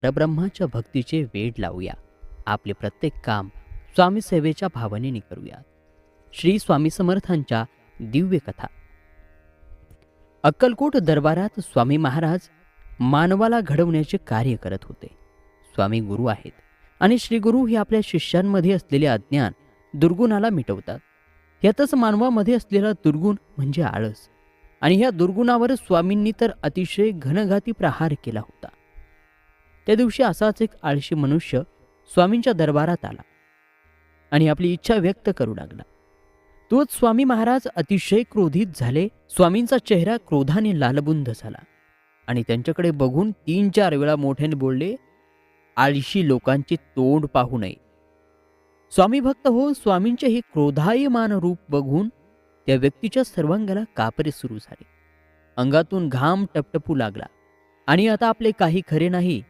परब्रह्माच्या भक्तीचे वेड लावूया. आपले प्रत्येक काम स्वामी सेवेच्या भावनेने करूया. श्री स्वामी समर्थांच्या दिव्य कथा. अक्कलकोट दरबारात स्वामी महाराज मानवाला घडवण्याचे कार्य करत होते. स्वामी गुरु आहेत आणि श्री गुरु हे आपल्या शिष्यांमध्ये असलेले अज्ञान दुर्गुणाला मिटवतात. यातच मानवामध्ये असलेला दुर्गुण म्हणजे आळस, आणि ह्या दुर्गुणावर स्वामींनी तर अतिशय घनघाती प्रहार केला होता. त्या दिवशी असाच एक आळशी मनुष्य स्वामींच्या दरबारात आला आणि आपली इच्छा व्यक्त करू लागला. तोच स्वामी महाराज अतिशय क्रोधित झाले. स्वामींचा चेहरा क्रोधाने लालबुंद झाला आणि त्यांच्याकडे बघून 3-4 वेळा मोठ्याने बोलले, आळशी लोकांचे तोंड पाहू नये. स्वामी भक्त हो, स्वामींचे हे क्रोधायमान रूप बघून त्या व्यक्तीच्या सर्वांगाला कापरे सुरू झाले. अंगातून घाम टपटपू लागला आणि आता आपले काही खरे नाही